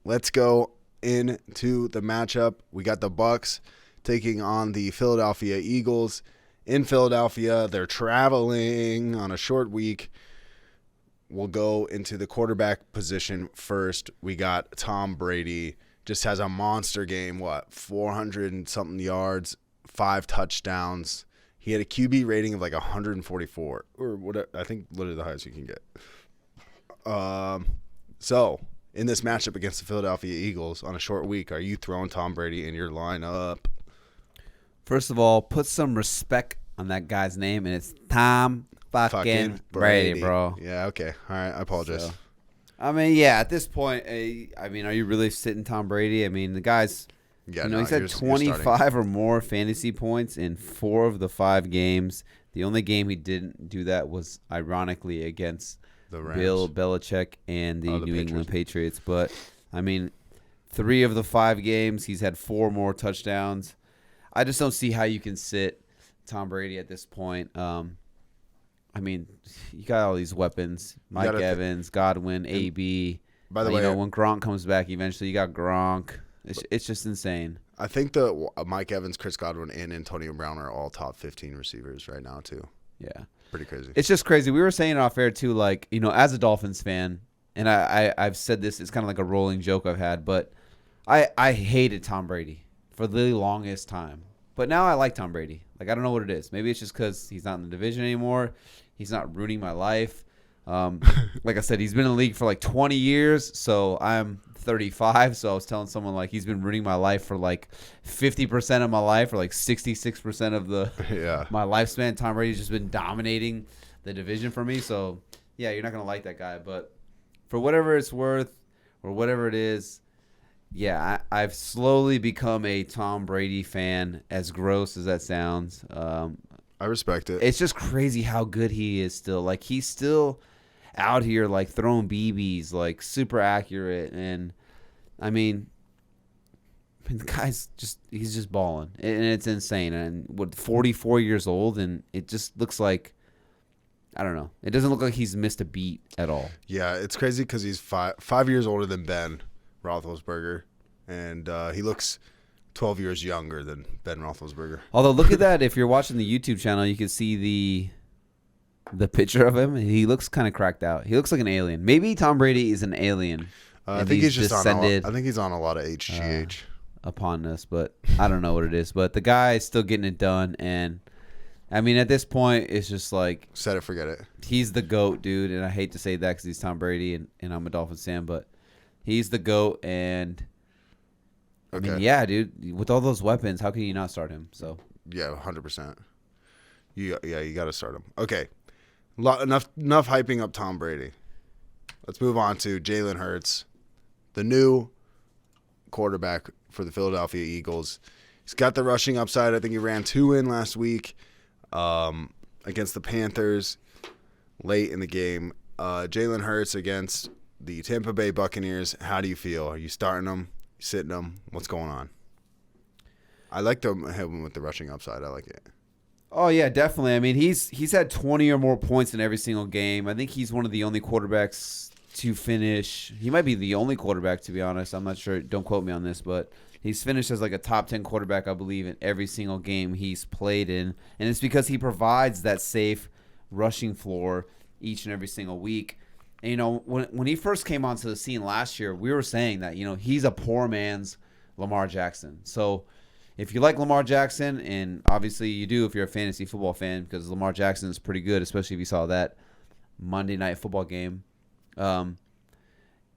let's go into the matchup. We got the Bucs taking on the Philadelphia Eagles. In Philadelphia, they're traveling on a short week. We'll go into the quarterback position first. We got Tom Brady. Just has a monster game. 400 and something yards, 5 touchdowns. He had a QB rating of like 144, or what? I think literally the highest you can get. So in this matchup against the Philadelphia Eagles on a short week, are you throwing Tom Brady in your lineup? First of all, put some respect on that guy's name, and it's Tom fucking Brady, bro. Yeah, okay. All right, I apologize. So, I mean, yeah, at this point, are you really sitting Tom Brady? I mean, the guy's, he's had 25 or more fantasy points in 4 of the 5 games. The only game he didn't do that was, ironically, against the Rams. Bill Belichick and the New England Patriots. But, I mean, 3 of the 5 games, he's had 4 more touchdowns. I just don't see how you can sit Tom Brady at this point. I mean, you got all these weapons. Mike Evans, Godwin, AB. By the way, when Gronk comes back eventually, you got Gronk. It's just insane. I think the Mike Evans, Chris Godwin, and Antonio Brown are all top 15 receivers right now, too. Yeah. Pretty crazy. It's just crazy. We were saying off air, too, like, as a Dolphins fan, and I've said this, it's kind of like a rolling joke I've had, but I hated Tom Brady for the longest time. But now I like Tom Brady. Like, I don't know what it is. Maybe it's just because he's not in the division anymore. He's not ruining my life. Like I said, he's been in the league for like 20 years, so I'm 35. So I was telling someone, like, he's been ruining my life for like 50% of my life, or like 66% of my lifespan. Tom Brady's just been dominating the division for me. So, yeah, you're not going to like that guy. But for whatever it's worth or whatever it is, yeah, I've slowly become a Tom Brady fan, as gross as that sounds. I respect it. It's just crazy how good he is still. Like, he's still out here, like, throwing BBs, like, super accurate. And, I mean, the guy's he's just balling. And it's insane. And 44 years old, and it just looks like, I don't know. It doesn't look like he's missed a beat at all. Yeah, it's crazy because he's 5 years older than Ben Roethlisberger, and he looks 12 years younger than Ben Roethlisberger. Although, look at that. If you're watching the YouTube channel, you can see the picture of him. He looks kind of cracked out. He looks like an alien. Maybe Tom Brady is an alien. I think he's just descended. I think he's on a lot of HGH upon us, but I don't know what it is. But the guy is still getting it done, and I mean, at this point, it's just like, set it, forget it. He's the GOAT, dude, and I hate to say that because he's Tom Brady, and I'm a Dolphins fan, but he's the GOAT, and I mean, yeah, dude, with all those weapons, how can you not start him? So yeah, 100%. You got to start him. Okay, enough hyping up Tom Brady. Let's move on to Jalen Hurts, the new quarterback for the Philadelphia Eagles. He's got the rushing upside. I think he ran 2 in last week against the Panthers late in the game. Jalen Hurts against the Tampa Bay Buccaneers. How do you feel? Are you starting him? You sitting him? What's going on? I like him with the rushing upside. I like it. Oh, yeah, definitely. I mean, he's had 20 or more points in every single game. I think he's one of the only quarterbacks to finish. He might be the only quarterback, to be honest. I'm not sure. Don't quote me on this, but he's finished as like a top 10 quarterback, I believe, in every single game he's played in. And it's because he provides that safe rushing floor each and every single week. And, when he first came onto the scene last year, we were saying that, he's a poor man's Lamar Jackson. So if you like Lamar Jackson, and obviously you do if you're a fantasy football fan, because Lamar Jackson is pretty good, especially if you saw that Monday Night Football game.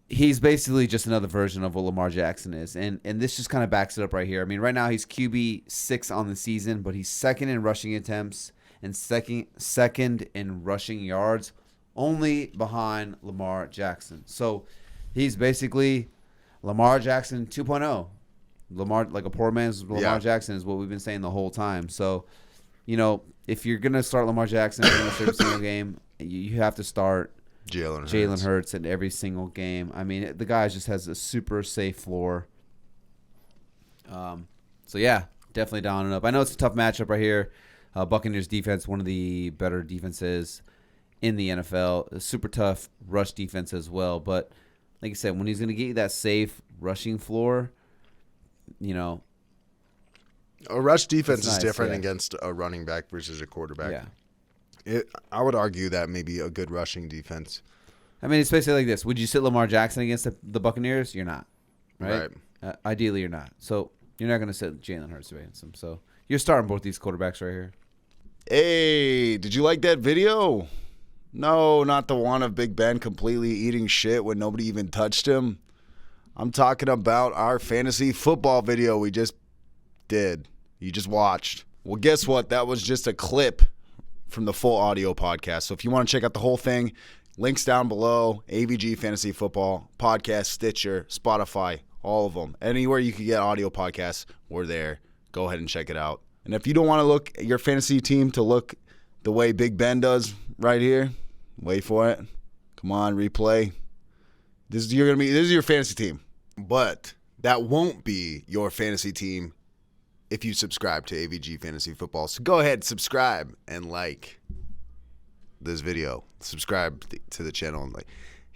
He's basically just another version of what Lamar Jackson is. And this just kind of backs it up right here. I mean, right now he's QB 6 on the season, but he's second in rushing attempts and second in rushing yards, only behind Lamar Jackson. So he's basically Lamar Jackson 2.0. Lamar, like a poor man's Lamar Jackson, is what we've been saying the whole time. So, if you're going to start Lamar Jackson every single game, you have to start Jalen Hurts in every single game. I mean, the guy just has a super safe floor. So, yeah, definitely down and up. I know it's a tough matchup right here. Buccaneers defense, one of the better defenses in the NFL. A super tough rush defense as well. But like I said, when he's going to get you that safe rushing floor, a rush defense It's is nice, different yeah. against a running back versus a quarterback. yeah. I would argue that maybe a good rushing defense. I mean, it's basically like this. Would you sit Lamar Jackson against the Buccaneers? You're not, right? Ideally, you're not. So you're not going to sit Jalen Hurts against them. So you're starting both these quarterbacks right here. Hey, did you like that video? No, not the one of Big Ben completely eating shit when nobody even touched him. I'm talking about our fantasy football video we just did. You just watched. Well, guess what? That was just a clip from the full audio podcast. So if you want to check out the whole thing, links down below. AVG Fantasy Football Podcast, Stitcher, Spotify, all of them. Anywhere you can get audio podcasts, we're there. Go ahead and check it out. And if you don't want to look at your fantasy team to look the way Big Ben does right here, wait for it. Come on, replay. This is your fantasy team. But that won't be your fantasy team if you subscribe to AVG Fantasy Football. So go ahead, subscribe and like this video. Subscribe to the channel and like.